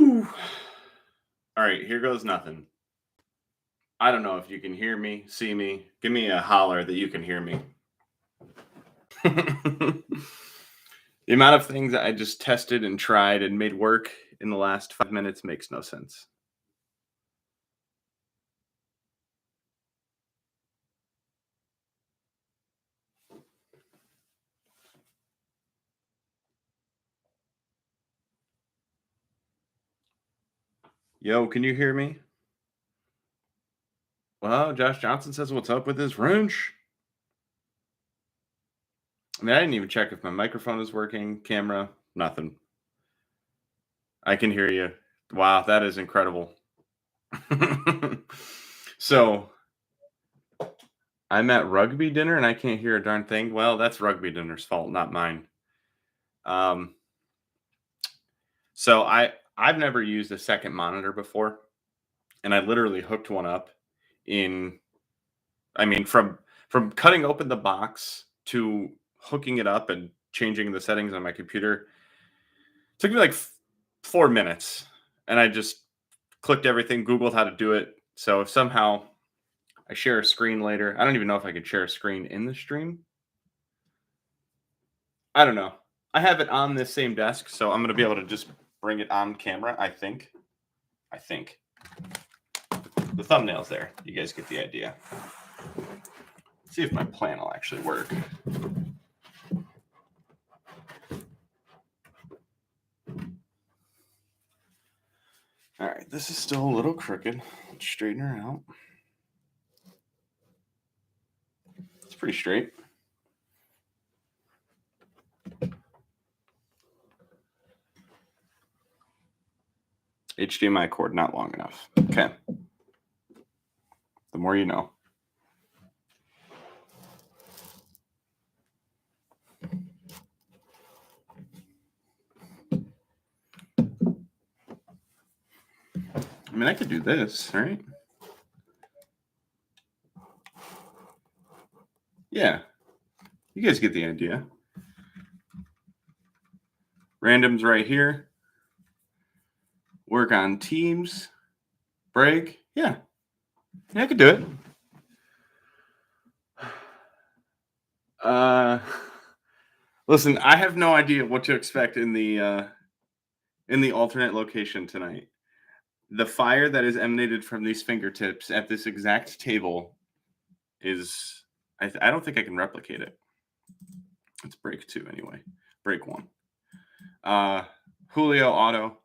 Woo! All right, here goes nothing. I don't know if you can hear me, see me. Give me a holler that you can hear me. The amount of things that I just tested and tried and made work in the last 5 minutes makes no sense. Yo, can you hear me? Well, Josh Johnson says what's up with his wrench. I mean, I didn't even check if my microphone is working, camera, nothing. I can hear you. Wow, that is incredible. So I'm at rugby dinner and I can't hear a darn thing. Well, that's rugby dinner's fault, not mine. Um, so I've never used a second monitor before, and I literally hooked one up in. I mean, from cutting open the box to hooking it up and changing the settings on my computer took me like 4 minutes, and I just clicked everything, Googled how to do it. So if somehow I share a screen later, I don't even know if I could share a screen in the stream. I don't know. I have it on this same desk, so I'm gonna be able to just bring it on camera. I think. I think the thumbnail's there. You guys get the idea. Let's see if my plan will actually work. All right, this is still a little crooked. Let's straighten her out. It's pretty straight. HDMI cord not long enough. Okay. The more you know. I mean, I could do this, right? Yeah. You guys get the idea. Random's right here. Work on teams. Break. Yeah. Yeah, I could do it. Listen, I have no idea what to expect in the alternate location tonight. The fire that is emanated from these fingertips at this exact table is I don't think I can replicate it. It's break 2 anyway. Break 1. Julio auto,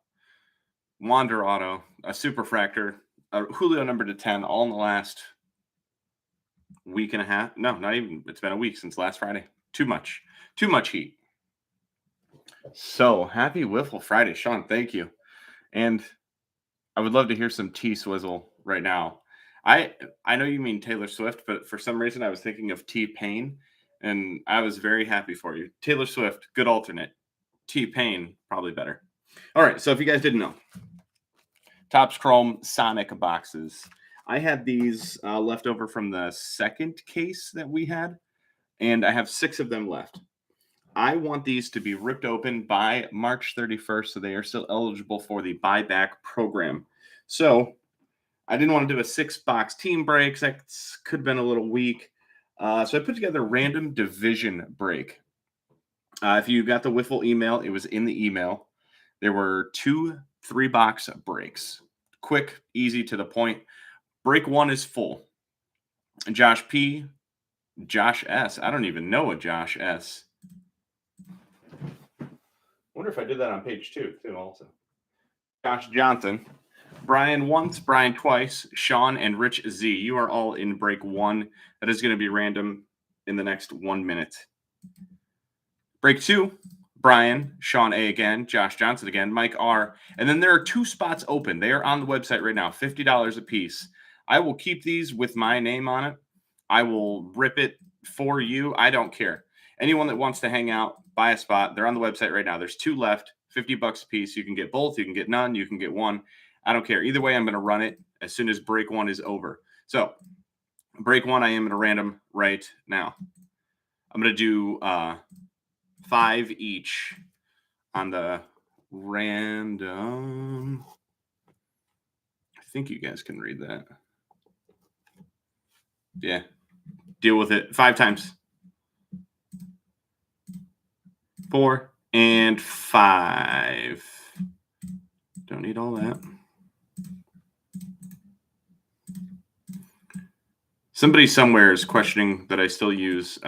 Wander auto, a superfractor, a Julio number to 10, all in the last week and a half. No, not even. It's been a week since last Friday. Too much heat. So happy Wiffle Friday, Sean. Thank you. And I would love to hear some T Swizzle right now. I know you mean Taylor Swift, but for some reason I was thinking of T-Pain, and I was very happy for you. Taylor Swift, good alternate. T-Pain, probably better. All right, so if you guys didn't know, Topps Chrome Sonic boxes. I had these left over from the second case that we had, and I have 6 of them left. I want these to be ripped open by March 31st, so they are still eligible for the buyback program. So I didn't want to do a 6-box team break. That could have been a little weak. So I put together a random division break. If you got the Wiffle email, it was in the email. There were 2 3-box breaks. Quick, easy, to the point. Break 1 is full. Josh P, Josh S. I don't even know a Josh S. Wonder if I did that on page 2 too. Also, Josh Johnson, Brian once, Brian twice, Sean and Rich Z. You are all in break 1. That is going to be random in the next 1 minute. Break 2, Brian, Sean A again, Josh Johnson again, Mike R. And then there are 2 spots open. They are on the website right now, $50 a piece. I will keep these with my name on it. I will rip it for you. I don't care. Anyone that wants to hang out, buy a spot. They're on the website right now. There's 2 left, $50 a piece. You can get both. You can get none. You can get 1. I don't care. Either way, I'm going to run it as soon as break 1 is over. So break 1, I am in a random right now. I'm going to do 5 each on the random. I think you guys can read that. Yeah. Deal with it. 5 times. 4 and 5. Don't need all that. Somebody somewhere is questioning that I still use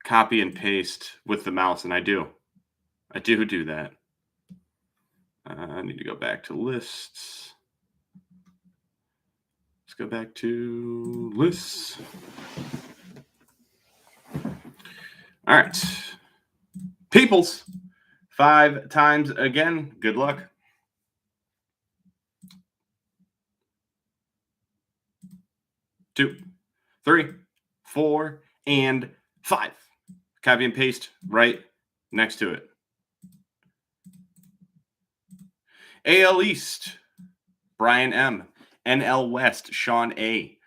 copy and paste with the mouse, and I do. I do that. I need to go back to lists. Let's go back to lists. All right. Peoples, 5 times again. Good luck. 2, 3, 4, and 5. Copy and paste right next to it. AL East, Brian M. NL West, Sean A.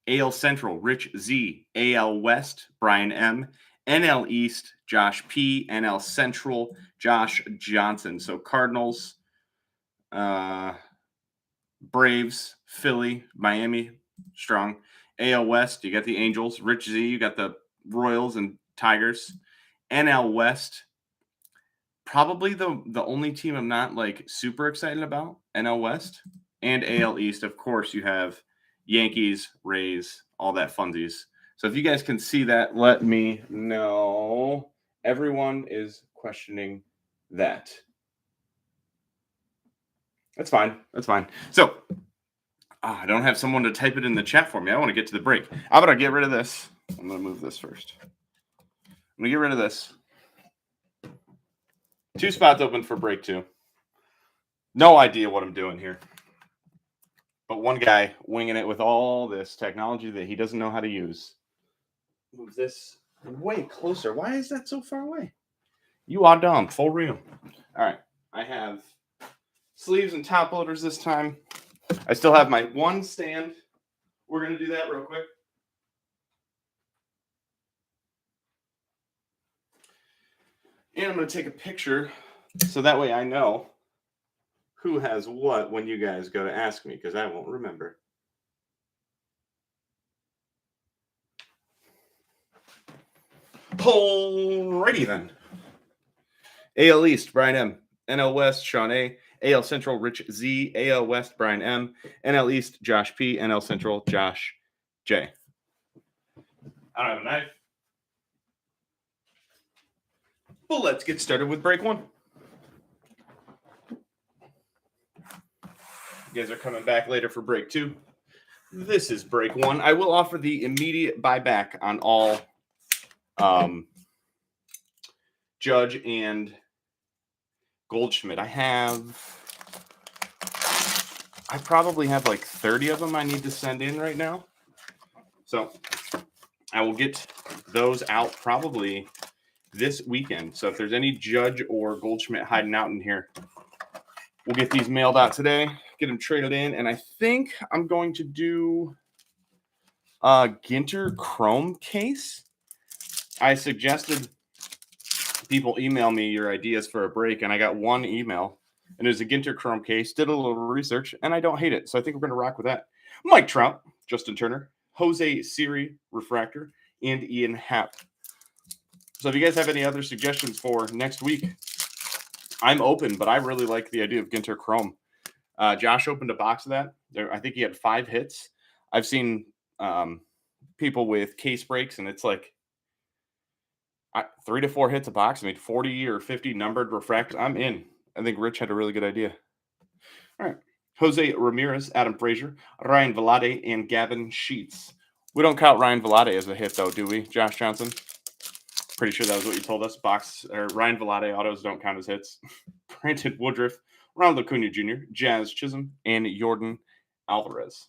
AL Central, Rich Z. AL West, Brian M. NL East, Josh P. NL Central, Josh Johnson. So Cardinals, Braves, Philly, Miami, strong. AL West, you got the Angels. Rich Z, you got the Royals and Tigers. NL West, probably the only team I'm not like super excited about. NL West and AL East. Of course, you have Yankees, Rays, all that funsies. So if you guys can see that, let me know. Everyone is questioning that. That's fine. That's fine. So I don't have someone to type it in the chat for me. I want to get to the break. How about I get rid of this? I'm going to move this first. I'm going to get rid of this. 2 spots open for break 2. No idea what I'm doing here. But one guy winging it with all this technology that he doesn't know how to use. Move this way closer. Why is that so far away? You are dumb. For real. All right. I have sleeves and top loaders this time. I still have my one stand. We're going to do that real quick. And I'm going to take a picture so that way I know who has what when you guys go to ask me, because I won't remember. Alrighty then. AL East, Brian M. NL West, Sean A. AL Central, Rich Z. AL West, Brian M. NL East, Josh P. NL Central, Josh J. I don't have a knife. Well, let's get started with break 1. You guys are coming back later for break 2. This is break 1. I will offer the immediate buyback on all Judge and Goldschmidt. I probably have like 30 of them I need to send in right now. So I will get those out probably this weekend. So if there's any Judge or Goldschmidt hiding out in here, we'll get these mailed out today, get them traded in. And I think I'm going to do a Ginter Chrome case. I suggested people email me your ideas for a break, and I got one email, and it was a Ginter Chrome case. Did a little research, and I don't hate it. So I think we're going to rock with that. Mike Trout, Justin Turner, Jose Siri Refractor, and Ian Happ. So if you guys have any other suggestions for next week, I'm open, but I really like the idea of Ginter Chrome. Josh opened a box of that. I think he had 5 hits. I've seen people with case breaks, and it's like 3 to 4 hits a box. I mean, 40 or 50 numbered refractors. I'm in. I think Rich had a really good idea. All right. Jose Ramirez, Adam Frazier, Ryan Velade, and Gavin Sheets. We don't count Ryan Velade as a hit, though, do we, Josh Johnson? Pretty sure that was what you told us. Ryan Velade autos don't count as hits. Brandon Woodruff, Ronald Acuna Jr., Jazz Chisholm, and Jordan Alvarez.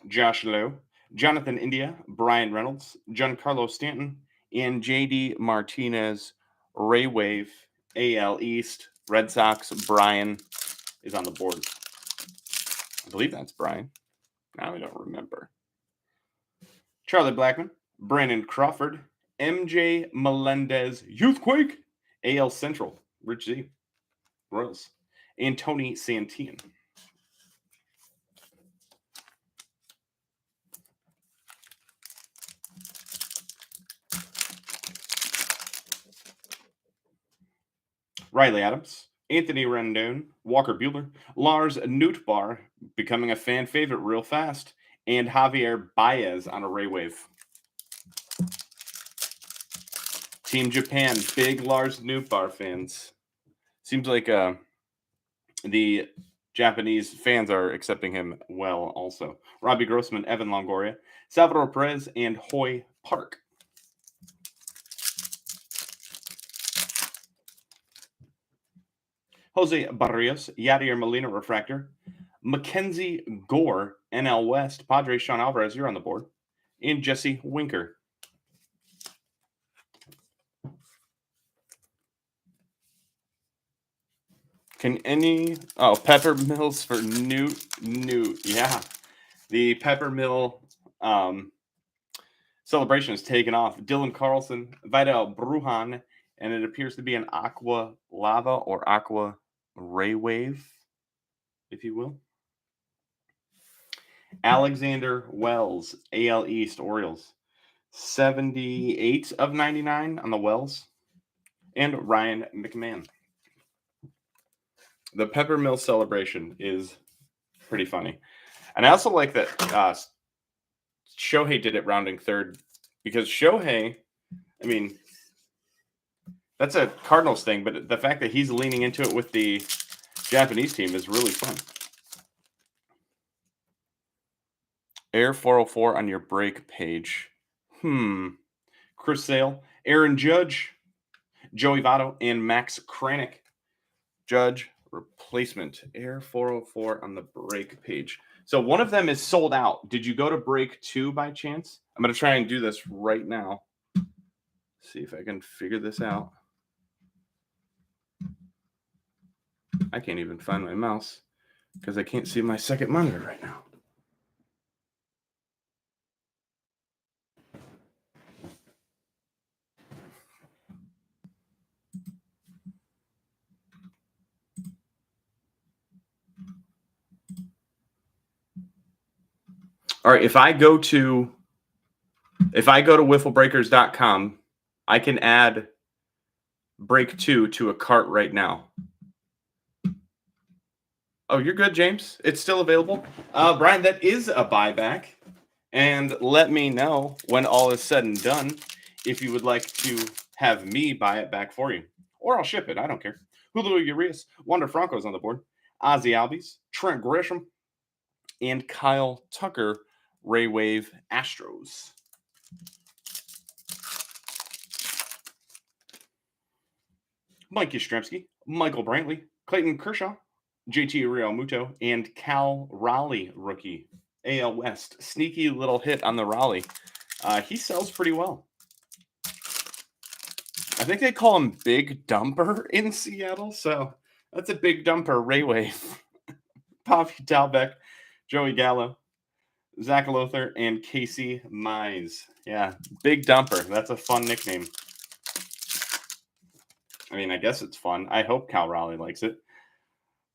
Josh Lowe, Jonathan India, Brian Reynolds, Giancarlo Stanton, and J.D. Martinez. Ray Wave, AL East, Red Sox. Brian is on the board. I believe that's Brian. Now I don't remember. Charlie Blackman, Brandon Crawford, MJ Melendez, Youthquake, AL Central, Rich Z, Royals, and Tony Santian. Riley Adams, Anthony Rendon, Walker Buehler, Lars Nootbaar, becoming a fan favorite real fast, and Javier Baez on a Ray Wave. Team Japan, big Lars Nootbaar fans. Seems like the Japanese fans are accepting him well also. Robbie Grossman, Evan Longoria, Salvador Perez, and Hoy Park. Jose Barrios, Yadier Molina Refractor, Mackenzie Gore, NL West, Padres Sean Alvarez, you're on the board, and Jesse Winker. Can any Pepper Mills for Newt? Yeah. The Pepper Mill celebration is taken off. Dylan Carlson, Vidal Brujan, and it appears to be an Aqua Lava or Aqua Ray Wave, if you will. Alexander Wells, AL East Orioles, 78 of 99 on the Wells, and Ryan McMahon. The Pepper Mill celebration is pretty funny. And I also like that Shohei did it rounding third, because Shohei, I mean, that's a Cardinals thing, but the fact that he's leaning into it with the Japanese team is really fun. Air 404 on your break page. Chris Sale, Aaron Judge, Joey Votto, and Max Kranick. Judge replacement. Air 404 on the break page. So one of them is sold out. Did you go to break 2 by chance? I'm going to try and do this right now. See if I can figure this out. I can't even find my mouse because I can't see my second monitor right now. All right, if I go to wifflebreakers.com, I can add break 2 to a cart right now. Oh, you're good, James. It's still available. Brian, that is a buyback. And let me know when all is said and done if you would like to have me buy it back for you. Or I'll ship it. I don't care. Julio Urias, Wander Franco's on the board. Ozzy Albies, Trent Grisham, and Kyle Tucker, Ray Wave Astros. Mike Yastrzemski, Michael Brantley, Clayton Kershaw, JT Realmuto, and Cal Raleigh rookie. AL West. Sneaky little hit on the Raleigh. He sells pretty well. I think they call him Big Dumper in Seattle, so that's a Big Dumper Ray Wave. Pavi Talbeck, Joey Gallo, Zach Lothar, and Casey Mize. Yeah, Big Dumper. That's a fun nickname. I mean, I guess it's fun. I hope Cal Raleigh likes it.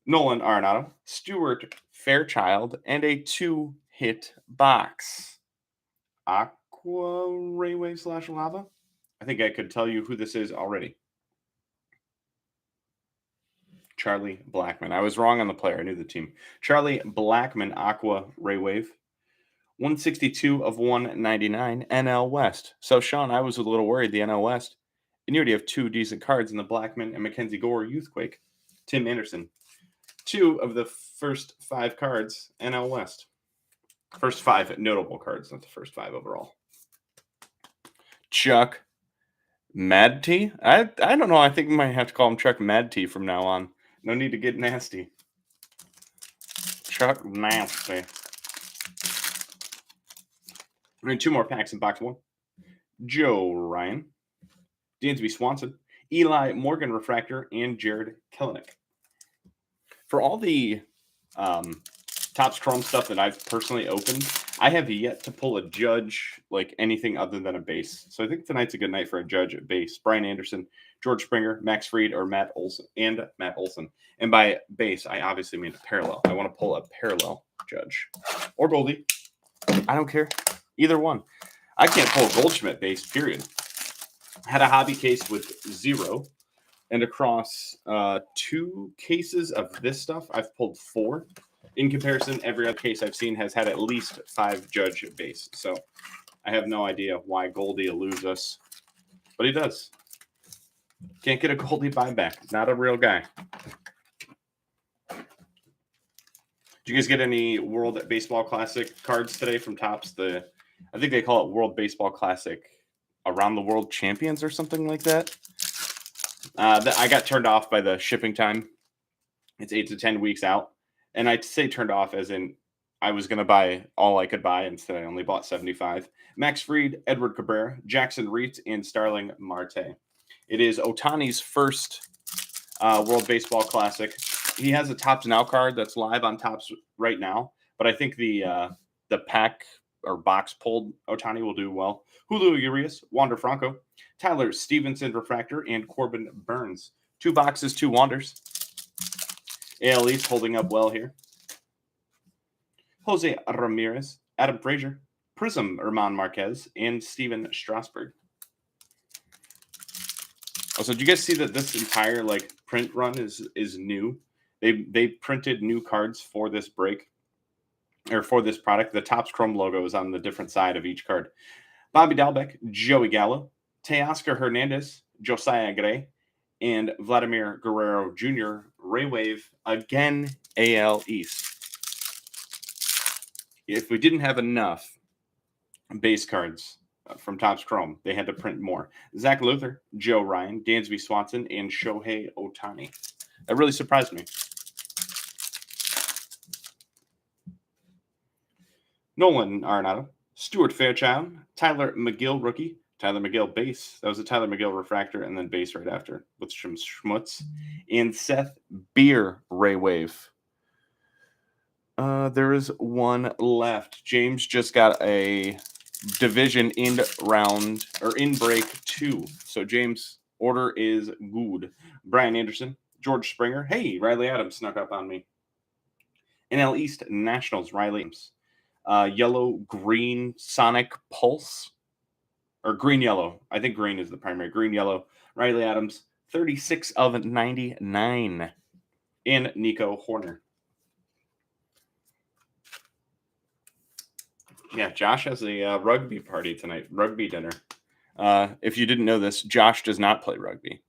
Nolan Arenado, Stuart Fairchild, and a 2-hit box. Aqua Raywave / Lava. I think I could tell you who this is already. Charlie Blackman. I was wrong on the player. I knew the team. Charlie Blackman, Aqua Raywave. 162 of 199, NL West. So, Sean, I was a little worried, the NL West. And you already have 2 decent cards in the Blackman and Mackenzie Gore Youthquake. Tim Anderson. 2 of the first 5 cards, NL West. First 5 notable cards, not the first 5 overall. Chuck Madty? I don't know. I think we might have to call him Chuck Madty from now on. No need to get nasty. Chuck Nasty. I mean, 2 more packs in box 1. Joe Ryan, Dansby Swanson, Eli Morgan Refractor, and Jared Kelenic. For all the Topps Chrome stuff that I've personally opened, I have yet to pull a judge like anything other than a base. So I think tonight's a good night for a judge at base. Brian Anderson, George Springer, Max Fried, or Matt Olson. And by base, I obviously mean a parallel. I want to pull a parallel judge. Or Goldie. I don't care. Either one. I can't pull a Goldschmidt base, period. Had a hobby case with 0. And across 2 cases of this stuff, I've pulled 4. In comparison, every other case I've seen has had at least 5 judge base. So I have no idea why Goldie will lose us. But he does. Can't get a Goldie buyback. Not a real guy. Did you guys get any World Baseball Classic cards today from Topps? I think they call it World Baseball Classic Around the World Champions or something like that. I got turned off by the shipping time. It's 8 to 10 weeks out. And I'd say turned off as in I was going to buy all I could buy. Instead, I only bought 75. Max Fried, Edward Cabrera, Jackson Reet, and Starling Marte. It is Ohtani's first World Baseball Classic. He has a Topps Now card that's live on Topps right now. But I think the pack or box pulled Ohtani will do well. Julio Urias, Wander Franco, Tyler Stevenson Refractor, and Corbin Burns. 2 boxes, 2 Wanders. AL East holding up well here. Jose Ramirez, Adam Frazier, Prism Herman Marquez, and Steven Strasburg. Also, did you guys see that this entire print run is new? They printed new cards for this break or for this product. The Topps Chrome logo is on the different side of each card. Bobby Dalbec, Joey Gallo, Teoscar Hernandez, Josiah Gray, and Vladimir Guerrero Jr. Ray Wave, again, AL East. If we didn't have enough base cards from Topps Chrome, they had to print more. Zach Luther, Joe Ryan, Dansby Swanson, and Shohei Ohtani. That really surprised me. Nolan Arenado, Stuart Fairchild, Tyler McGill rookie, Tyler McGill base. That was a Tyler McGill refractor and then base right after with some schmutz. And Seth Beer Ray Wave. There is one left. James just got a division in round or in break 2. So James' order is good. Brian Anderson, George Springer. Hey, Riley Adams snuck up on me. NL East Nationals, Riley Adams. Yellow Green Sonic Pulse. Or green yellow. I think green is the primary. Green yellow. Riley Adams, 36 of 99. And Nico Horner. Yeah, Josh has a rugby party tonight. Rugby dinner. If you didn't know this, Josh does not play rugby.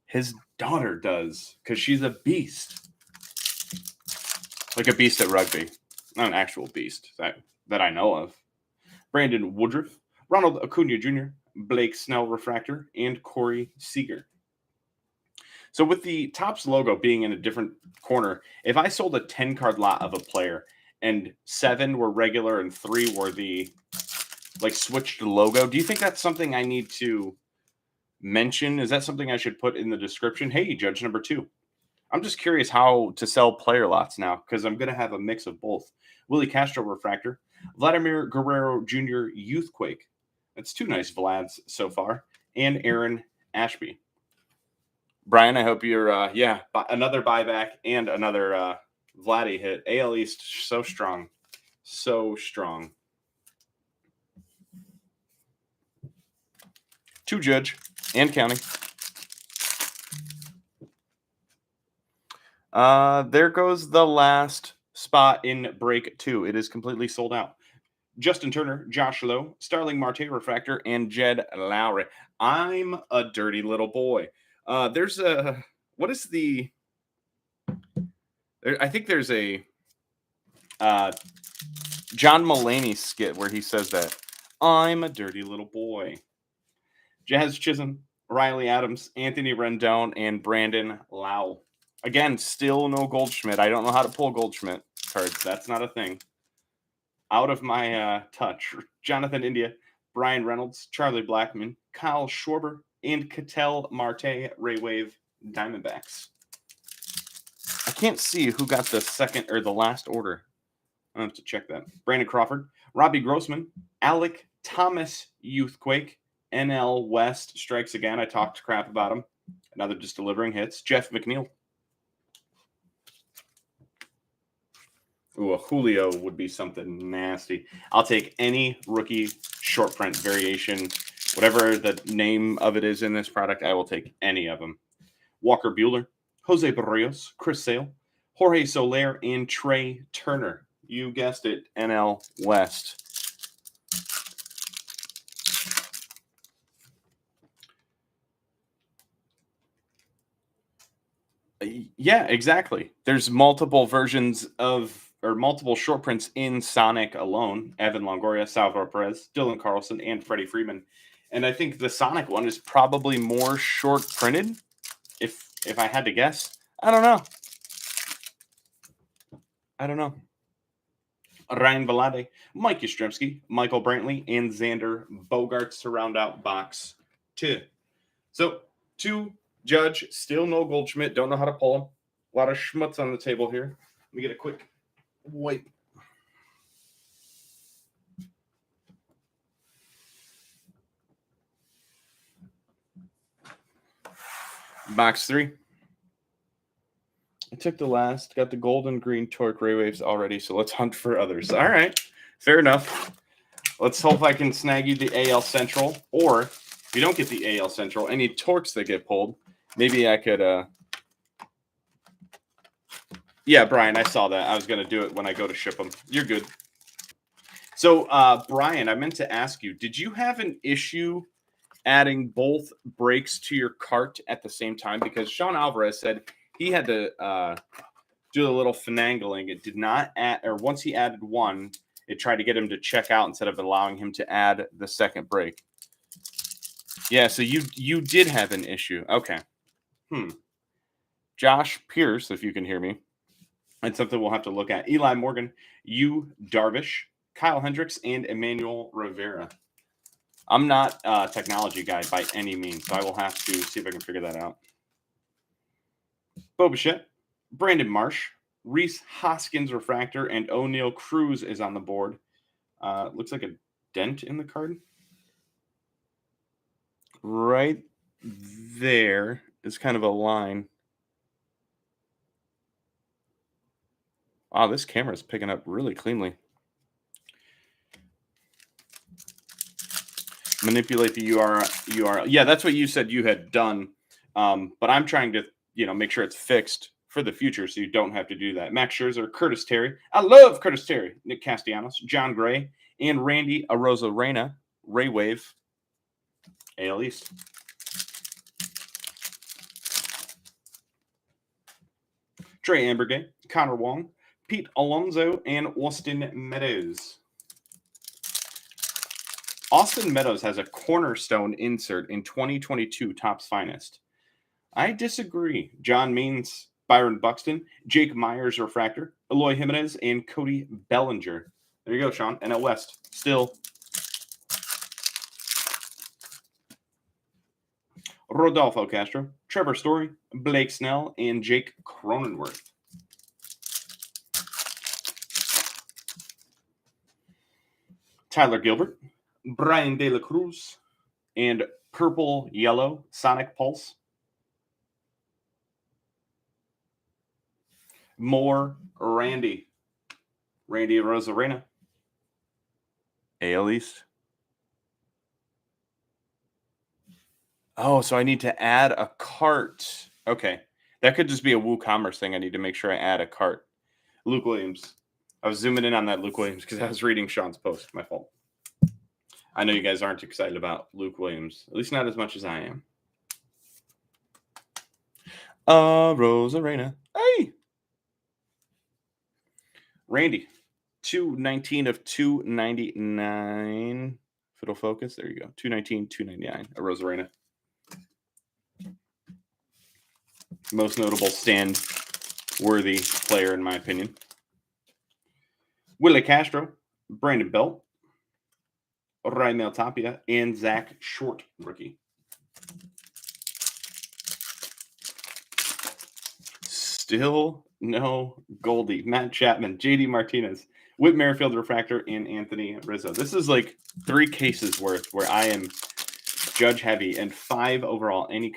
His daughter does, because she's a beast. Like a beast at rugby. Not an actual beast that I know of. Brandon Woodruff, Ronald Acuna Jr., Blake Snell Refractor, and Corey Seager. So with the Topps logo being in a different corner, if I sold a 10-card lot of a player and 7 were regular and 3 were the switched logo, do you think that's something I need to mention? Is that something I should put in the description? Hey, judge number 2. I'm just curious how to sell player lots now because I'm going to have a mix of both. Willie Castro Refractor, Vladimir Guerrero Jr. Youthquake. That's 2 nice Vlads so far. And Aaron Ashby. Brian, I hope you're, another buyback and another Vladdy hit. AL East, so strong. So strong. 2 judge and counting. There goes the last spot in break 2. It is completely sold out. Justin Turner, Josh Lowe, Starling Marte Refractor, and Jed Lowry. I'm a dirty little boy. I think there's a John Mulaney skit where he says that. I'm a dirty little boy. Jazz Chisholm, Riley Adams, Anthony Rendon, and Brandon Lau. Again, still no Goldschmidt. I don't know how to pull Goldschmidt cards. That's not a thing. Out of my touch. Jonathan India, Brian Reynolds, Charlie Blackmon, Kyle Schwarber, and Ketel Marte Ray Wave Diamondbacks. I can't see who got the second or the last order. I have to check that. Brandon Crawford, Robbie Grossman, Alec Thomas, Youthquake, NL West strikes again. I talked crap about him. Another just delivering hits. Jeff McNeil. Ooh, a Julio would be something nasty. I'll take any rookie short print variation, whatever the name of it is in this product. I will take any of them. Walker Buehler, Jose Barrios, Chris Sale, Jorge Soler, and Trey Turner. You guessed it, NL West. Yeah, exactly. There's multiple versions of, or multiple short prints in Sonic alone. Evan Longoria, Salvador Perez, Dylan Carlson, and Freddie Freeman. And I think the Sonic one is probably more short printed, if I had to guess. I don't know. Ryan Velade, Mike Yastrzemski, Michael Brantley, and Xander Bogaerts to round out box 2. So, 2 Judge, still no Goldschmidt. Don't know how to pull him. A lot of schmutz on the table here. Let me get a quick wipe. Box 3. I took the last, got the gold and green Torque Ray Waves already, so let's hunt for others. All right, fair enough. Let's hope I can snag you the AL Central, or if you don't get the AL Central, any Torques that get pulled, maybe I could yeah, Brian, I saw that. I was going to do it when I go to ship them. You're good. So, Brian, I meant to ask you, did you have an issue adding both breaks to your cart at the same time? Because Sean Alvarez said he had to do a little finagling. It did not add, or once he added one, it tried to get him to check out instead of allowing him to add the second break. Yeah, so you did have an issue. Okay. Josh Pierce, if you can hear me. It's something we'll have to look at. Eli Morgan, Yu Darvish, Kyle Hendricks, and Emmanuel Rivera. I'm not a technology guy by any means, so I will have to see if I can figure that out. Bo Bichette, Brandon Marsh, Reese Hoskins Refractor, and O'Neal Cruz is on the board. Looks like a dent in the card. Right there is kind of a line. Wow, this camera is picking up really cleanly. Manipulate the URL. Yeah, that's what you said you had done. But I'm trying to, make sure it's fixed for the future so you don't have to do that. Max Scherzer, Curtis Terry. I love Curtis Terry. Nick Castellanos, John Gray, and Randy Arozarena. Ray Wave. AL East. Trey Ambergay, Connor Wong, Pete Alonso, and Austin Meadows. Austin Meadows has a cornerstone insert in 2022 Topps Finest. I disagree. John Means, Byron Buxton, Jake Myers Refractor, Eloy Jimenez, and Cody Bellinger. There you go, Sean. NL West. Still. Rodolfo Castro, Trevor Story, Blake Snell, and Jake Cronenworth. Tyler Gilbert, Brian De La Cruz, and Purple Yellow Sonic Pulse. More Randy Arozarena. AL East. Oh, so I need to add a cart. Okay. That could just be a WooCommerce thing. I need to make sure I add a cart. Luke Williams. I was zooming in on that Luke Williams because I was reading Sean's post. My fault. I know you guys aren't excited about Luke Williams. At least not as much as I am. Rosarena. Hey! Randy. 219 of 299. If it'll focus. There you go. 219, 299. A Rosarena. Most notable stand-worthy player, in my opinion. Willie Castro, Brandon Belt, Raimel Tapia, and Zach Short, rookie. Still no Goldie. Matt Chapman, JD Martinez, Whit Merrifield refractor and Anthony Rizzo. This is like 3 cases worth where I am Judge heavy, and 5 overall. Any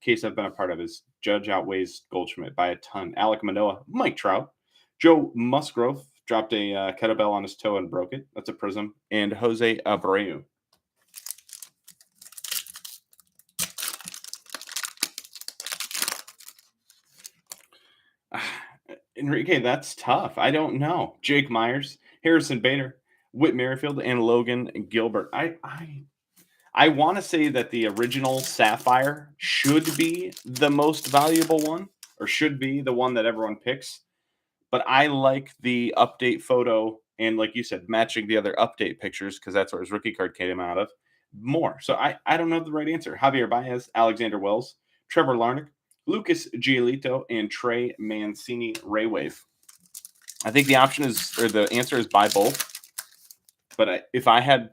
case I've been a part of is Judge outweighs Goldschmidt by a ton. Alek Manoah, Mike Trout, Joe Musgrove dropped a kettlebell on his toe and broke it. That's a prism. And Jose Abreu. Enrique, that's tough. I don't know. Jake Myers, Harrison Bader, Whit Merrifield, and Logan Gilbert. I want to say that the original Sapphire should be the most valuable one, or should be the one that everyone picks. But I like the update photo and, like you said, matching the other update pictures because that's where his rookie card came out of more. So I don't know the right answer. Javier Baez, Alexander Wells, Trevor Larnach, Lucas Giolito, and Trey Mancini Raywave. I think the option is, or the answer is buy both. But if I had,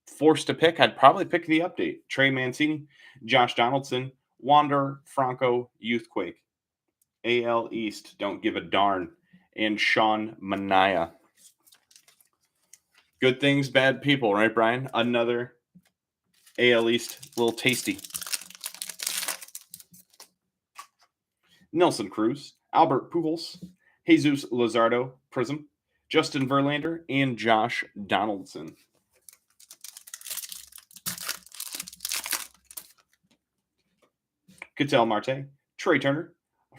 forced to pick, I'd probably pick the update. Trey Mancini, Josh Donaldson, Wander Franco, Youthquake, AL East, don't give a darn, and Sean Manaea. Good things, bad people, right, Brian? Another AL East little tasty. Nelson Cruz, Albert Pujols, Jesus Luzardo, Prism, Justin Verlander, and Josh Donaldson. Ketel Marte, Trey Turner,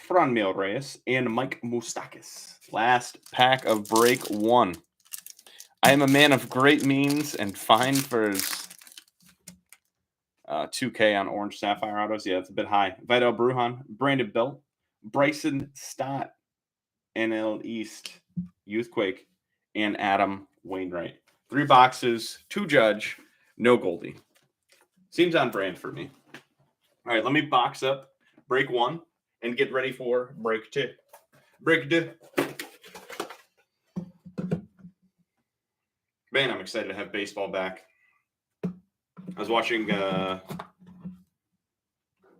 Franmil Reyes, and Mike Moustakas. Last pack of break 1. I am a man of great means and fine for his 2K on Orange Sapphire Autos. Yeah, it's a bit high. Vidal Brujan, Brandon Belt, Bryson Stott, NL East, Youthquake, and Adam Wainwright. 3 boxes, 2 Judge, no Goldie. Seems on brand for me. All right, let me box up break 1 and get ready for break 2. Break 2. Man, I'm excited to have baseball back. I was watching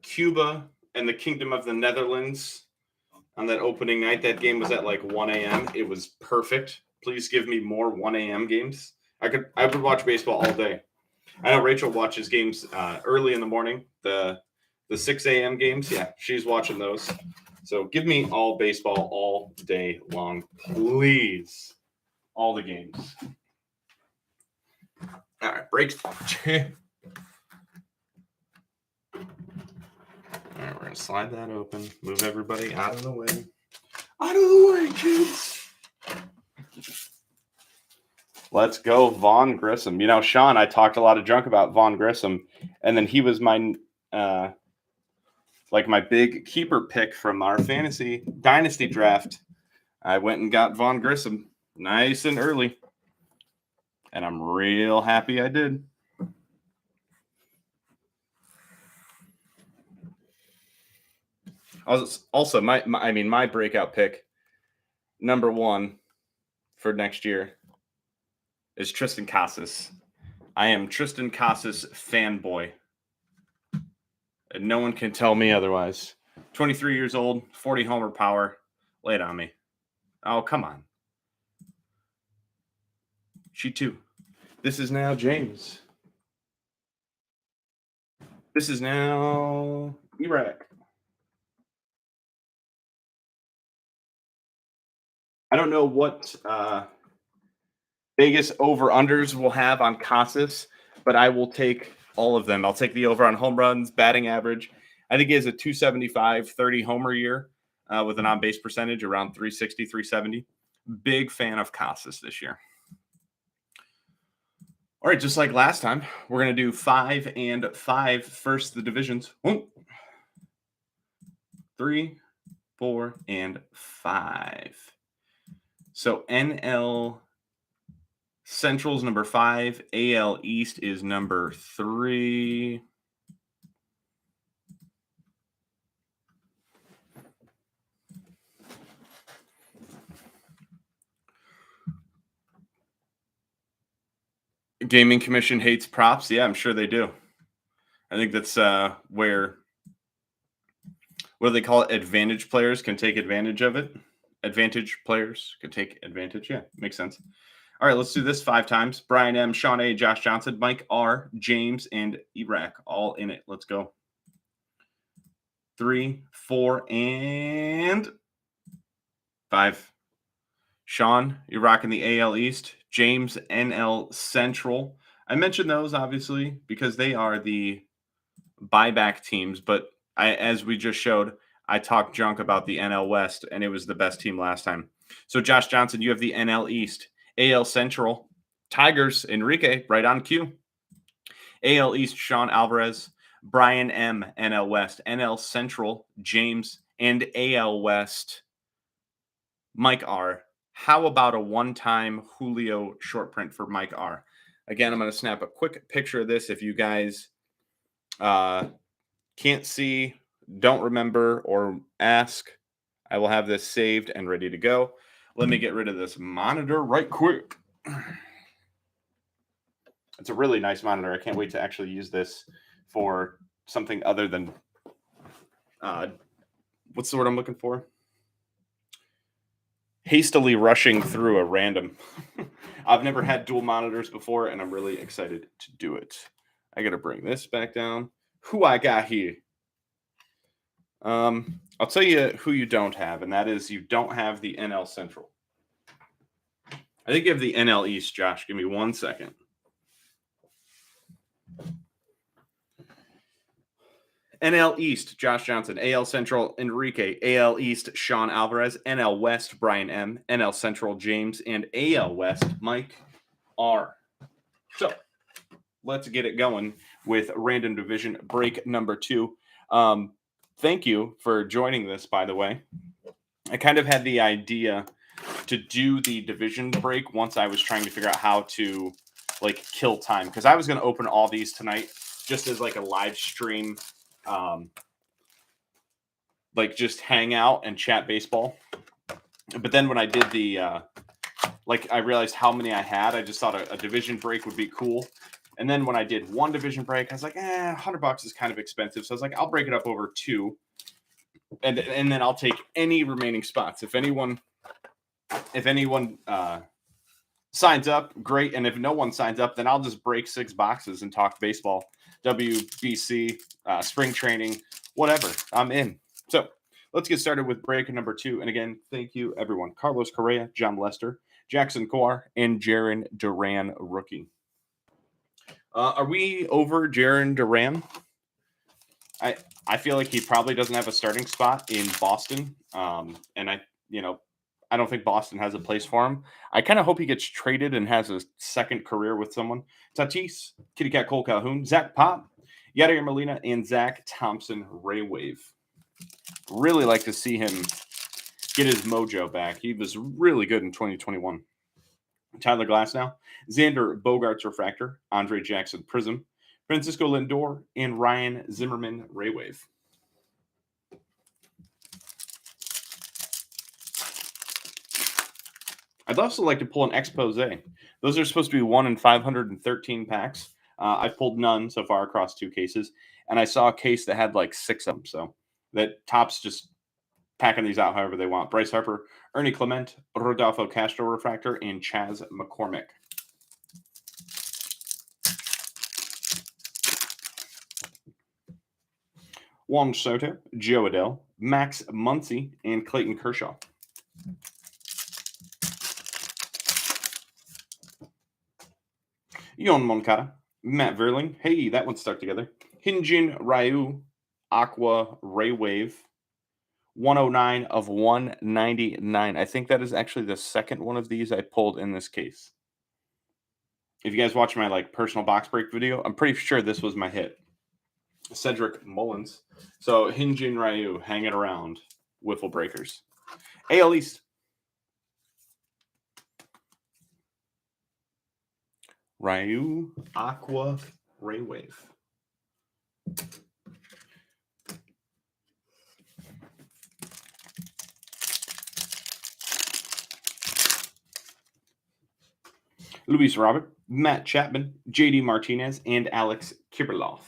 Cuba and the Kingdom of the Netherlands on that opening night. That game was at like 1 a.m. It was perfect. Please give me more 1 a.m. games. I would watch baseball all day. I know Rachel watches games early in the morning. The 6 a.m. games, yeah, she's watching those. So give me all baseball all day long, please. All the games. All right, breaks. All right, we're going to slide that open. Move everybody out of the way. Out of the way, kids. Let's go, Vaughn Grissom. Sean, I talked a lot of junk about Vaughn Grissom, and then he was my my big keeper pick from our fantasy dynasty draft. I went and got Vaughn Grissom nice and early, and I'm real happy I did. Also, my breakout pick, number 1 for next year, is Tristan Casas. I am Tristan Casas fanboy, and no one can tell me otherwise. 23 years old, 40 homer power. Lay it on me. Oh, come on. She too. This is now James. This is now Iraq. I don't know what Vegas over-unders will have on Casas, but I will take all of them. I'll take the over on home runs, batting average. I think he has a 275, 30 homer year with an on-base percentage around 360, 370. Big fan of Casas this year. All right, just like last time, we're going to do 5 and 5. First, the divisions. 3, 4, and 5. So NL Central's number 5. AL East is number 3. Gaming Commission hates props. Yeah, I'm sure they do. I think that's where, what do they call it? Advantage players can take advantage of it. advantage players could take advantage. Yeah, makes sense. All right, let's do this 5 times. Brian M, Sean A, Josh Johnson, Mike R, James, and Iraq all in it. Let's go. 3, 4, and 5. Sean, you're rocking the AL East. James, NL Central. I mentioned those obviously because they are the buyback teams, but as we just showed, I talked junk about the NL West, and it was the best team last time. So, Josh Johnson, you have the NL East. AL Central, Tigers, Enrique, right on cue. AL East, Sean Alvarez. Brian M, NL West. NL Central, James. And AL West, Mike R. How about a one-time Julio short print for Mike R? Again, I'm going to snap a quick picture of this if you guys can't see, don't remember, or ask. I will have this saved and ready to go. Let me get rid of this monitor right quick. It's a really nice monitor. I can't wait to actually use this for something other than what's the word I'm looking for? Hastily rushing through a random. I've never had dual monitors before, and I'm really excited to do it. I got to bring this back down. Who I got here? I'll tell you who you don't have, and that is you don't have the NL Central. I think you have the NL East, Josh. Give me 1 second. NL East, Josh Johnson. AL Central, Enrique. AL East, Sean Alvarez. NL West, Brian M. NL Central, James. And AL West, Mike R. So let's get it going with random division break number 2. Thank you for joining this, by the way. I kind of had the idea to do the division break once I was trying to figure out how to kill time, because I was going to open all these tonight just as a live stream, just hang out and chat baseball. But then when I did the I realized how many I had. I just thought a division break would be cool. And then when I did one division break, I was like, $100 is kind of expensive. So I was like, I'll break it up over 2. And then I'll take any remaining spots. If anyone signs up, great. And if no one signs up, then I'll just break 6 boxes and talk baseball, WBC, spring training, whatever. I'm in. So let's get started with break number 2. And again, thank you, everyone. Carlos Correa, John Lester, Jackson Kowar, and Jarren Duran, rookie. Are we over Jarren Duran? I feel like he probably doesn't have a starting spot in Boston. And I don't think Boston has a place for him. I kind of hope he gets traded and has a second career with someone. Tatis, Kitty Cat Cole Calhoun, Zach Pop, Yadier Molina, and Zach Thompson Ray Wave. Really like to see him get his mojo back. He was really good in 2021. Tyler Glasnow, Xander Bogaerts Refractor, Andre Jackson Prism, Francisco Lindor, and Ryan Zimmerman Ray Wave. I'd also like to pull an expose. Those are supposed to be 1 in 513 packs. I've pulled none so far across 2 cases, and I saw a case that had 6 of them. So that Topps just packing these out however they want. Bryce Harper, Ernie Clement, Rodolfo Castro Refractor, and Chaz McCormick. Juan Soto, Joe Adell, Max Muncy, and Clayton Kershaw. Yon Moncada, Matt Verling. Hey, that one stuck together. Hyunjin Ryu, Aqua Ray Wave. 109 of 199. I think that is actually the second one of these I pulled in this case. If you guys watch my personal box break video, I'm pretty sure this was my hit. Cedric Mullins. So Hyunjin Ryu hanging around. Wiffle breakers. AL East. Ryu, Aqua, Ray Wave. Luis Robert, Matt Chapman, JD Martinez, and Alex Kirilloff.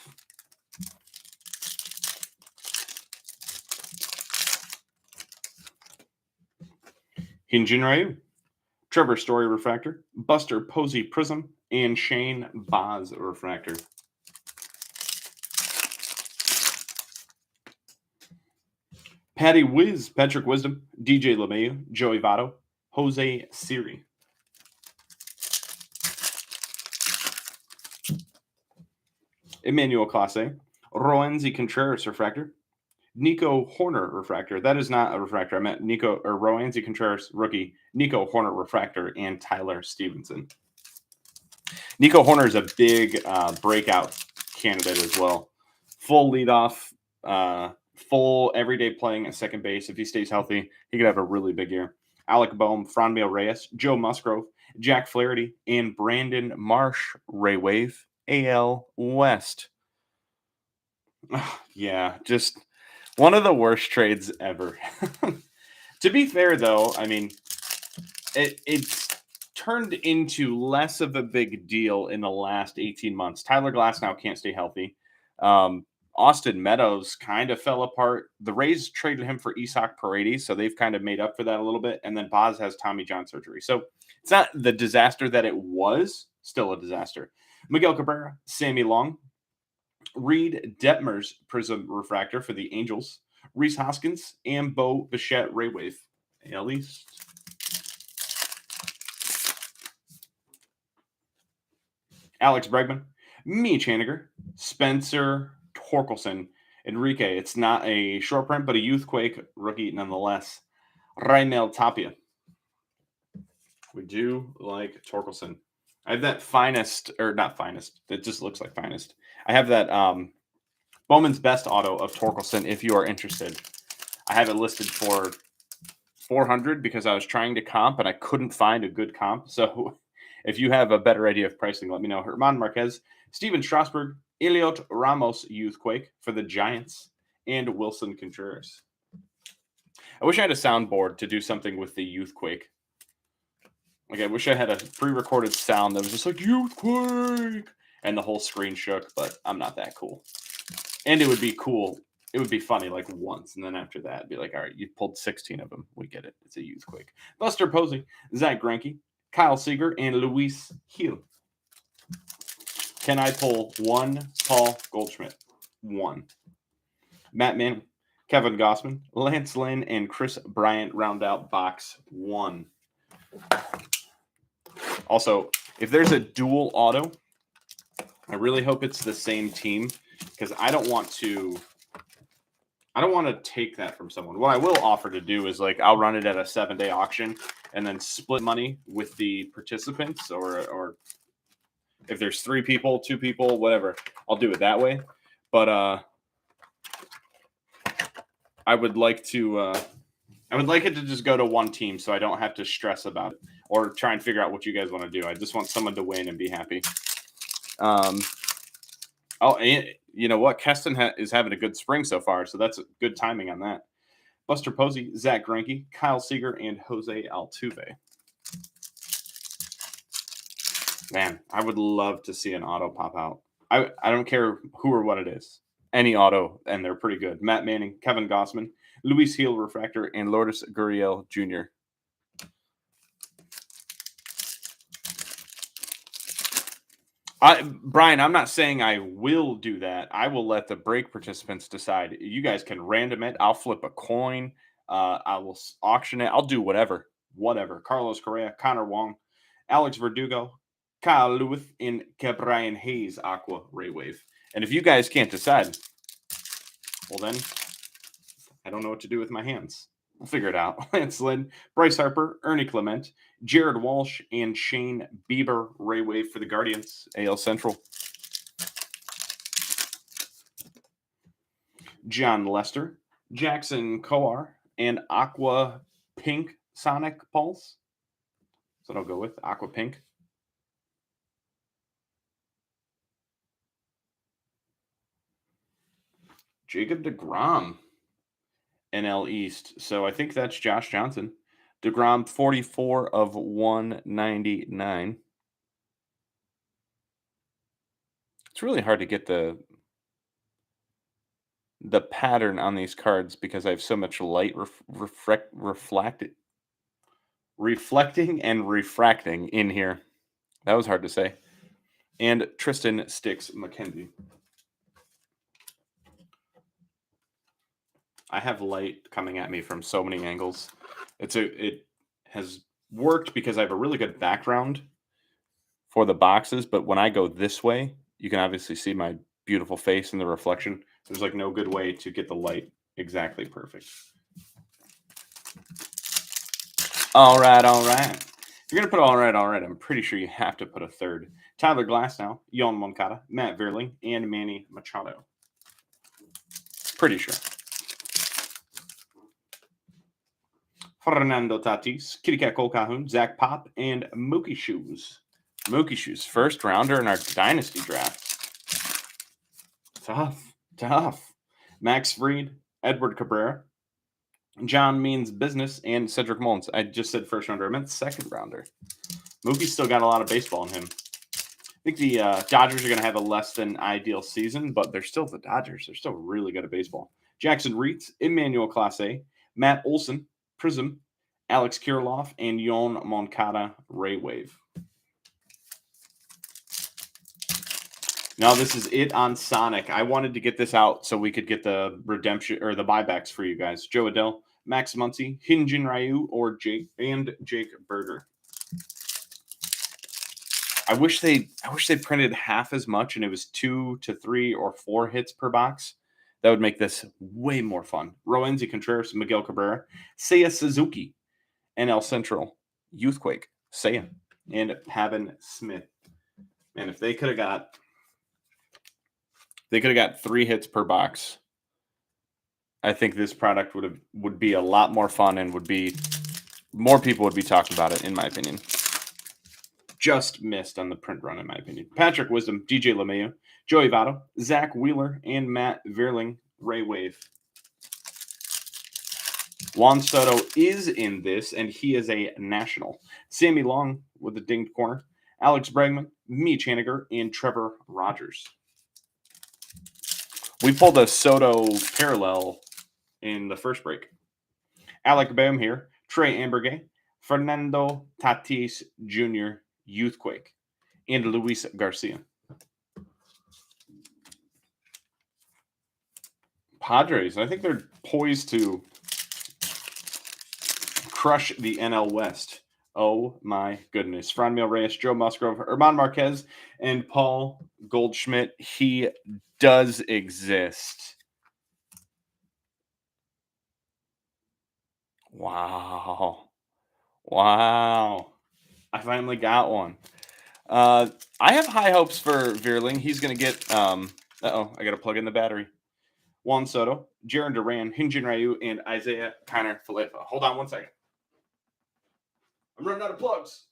Hyunjin Ryu, Trevor Story Refractor, Buster Posey Prism, and Shane Boz Refractor. Patty Wiz, Patrick Wisdom, DJ LeMayu, Joey Votto, Jose Siri. Emmanuel Clase, Roenzi Contreras Refractor, Nico Horner Refractor. That is not a refractor. I meant Nico or Roenzi Contreras rookie, Nico Horner Refractor, and Tyler Stevenson. Nico Horner is a big breakout candidate as well. Full leadoff, full everyday playing at second base. If he stays healthy, he could have a really big year. Alec Boehm, Franmil Reyes, Joe Musgrove, Jack Flaherty, and Brandon Marsh, Ray Wave, AL West. Yeah, just one of the worst trades ever. To be fair, though, I mean, it's turned into less of a big deal in the last 18 months. Tyler Glasnow can't stay healthy. Austin Meadows kind of fell apart. The Rays traded him for Isak Paredes, so they've kind of made up for that a little bit. And then Boz has Tommy John surgery. So it's not the disaster that it was, still a disaster. Miguel Cabrera, Sammy Long, Reed Detmers Prism Refractor for the Angels, Reese Hoskins, and Bo Bichette Ray Wave. AL East. Alex Bregman, Mitch Haniger, Spencer Torkelson, Enrique. It's not a short print, but a Youthquake rookie nonetheless. Raimel Tapia. We do like Torkelson. I have that finest, or not finest. It just looks like finest. I have that Bowman's Best auto of Torkelson if you are interested. I have it listed for 400 because I was trying to comp and I couldn't find a good comp. So if you have a better idea of pricing, let me know. Herman Marquez, Steven Strasburg, Eliot Ramos Youthquake for the Giants, and Wilson Contreras. I wish I had a soundboard to do something with the Youthquake. Like, I wish I had a pre-recorded sound that was just like, Youthquake, and the whole screen shook, but I'm not that cool. And it would be cool. It would be funny like once, and then after that, it'd be like, all right, you pulled 16 of them. We get it. It's a Youthquake. Buster Posey, Zach Greinke, Kyle Seager, and Luis Gil. Can I pull one Paul Goldschmidt? One. Matt Manning, Kevin Gossman, Lance Lynn, and Chris Bryant round out box 1. Also, if there's a dual auto, I really hope it's the same team because I don't want to take that from someone. What I will offer to do is like I'll run it at a 7-day auction and then split money with the participants or if there's 3 people, 2 people, whatever, I'll do it that way. But I would like it to just go to one team so I don't have to stress about it or try and figure out what you guys want to do. I just want someone to win and be happy. And you know what? Keston is having a good spring so far, so that's good timing on that. Buster Posey, Zach Greinke, Kyle Seager, and Jose Altuve. Man, I would love to see an auto pop out. I don't care who or what it is. Any auto, and they're pretty good. Matt Manning, Kevin Gossman, Luis Gil Refractor, and Lourdes Gurriel Jr. Brian, I'm not saying I will do that. I will let the break participants decide. You guys can random it. I'll flip a coin. I will auction it. I'll do whatever. Carlos Correa, Connor Wong, Alex Verdugo, Kyle Lewis, and Brian Hayes Aqua Ray Wave. And if you guys can't decide, well then, I don't know what to do with my hands. We'll figure it out. Lance Lynn, Bryce Harper, Ernie Clement, Jared Walsh, and Shane Bieber Ray Wave for the Guardians, AL Central. John Lester, Jackson Coar, and Aqua Pink Sonic Pulse. So I'll go with Aqua Pink. Jacob deGrom, NL East. So I think that's Josh Johnson. deGrom, 44 of 199. It's really hard to get the pattern on these cards because I have so much light reflected. reflecting and refracting in here. That was hard to say. And Tristan Sticks McKenzie. I have light coming at me from so many angles. It has worked because I have a really good background for the boxes, but when I go this way, you can obviously see my beautiful face in the reflection. There's like no good way to get the light exactly perfect. All right. If you're going to put all right, I'm pretty sure you have to put a third. Tyler Glasnow, Yon Moncada, Matt Vierling, and Manny Machado. Pretty sure. Fernando Tatis, Kitty Cat Cole Calhoun, Zach Pop, and Mookie Shoes. Mookie Shoes, first rounder in our dynasty draft. Tough. Max Fried, Edward Cabrera, John Means Business, and Cedric Mullins. I just said first rounder. I meant second rounder. Mookie's still got a lot of baseball in him. I think the Dodgers are going to have a less than ideal season, but they're still the Dodgers. They're still really good at baseball. Jackson Reitz, Emmanuel Clase, Matt Olson, Prism, Alex Kirilloff, and Yon Moncada Ray Wave. Now, this is it on Sonic. I wanted to get this out so we could get the redemption or the buybacks for you guys. Joe Adele, Max Muncy, Hyunjin Ryu, or Jake Berger. I wish they printed half as much and it was 2 to 3 or 4 hits per box. That would make this way more fun. Roenzi Contreras, Miguel Cabrera, Seiya Suzuki, NL Central, Youthquake, Seiya, and Pavin Smith. Man, if they could have got 3 hits per box, I think this product would be a lot more fun and more people would be talking about it, in my opinion. Just missed on the print run, in my opinion. Patrick Wisdom, DJ LeMayu, Joey Votto, Zach Wheeler, and Matt Vierling, Ray Wave. Juan Soto is in this, and he is a national. Sammy Long with a dinged corner, Alex Bregman, Mitch Haniger, and Trevor Rogers. We pulled a Soto parallel in the first break. Alec Boehm here, Trey Ambergay, Fernando Tatis Jr., Youthquake, and Luis Garcia. Padres, I think they're poised to crush the NL West. Oh my goodness. Franmil Reyes, Joe Musgrove, Herman Marquez, and Paul Goldschmidt. He does exist. Wow. I finally got one. I have high hopes for Vierling. He's going to get, I got to plug in the battery. Juan Soto, Jaron Duran, Hyunjin Ryu, and Isaiah Kiner Falefa. Hold on one second. I'm running out of plugs.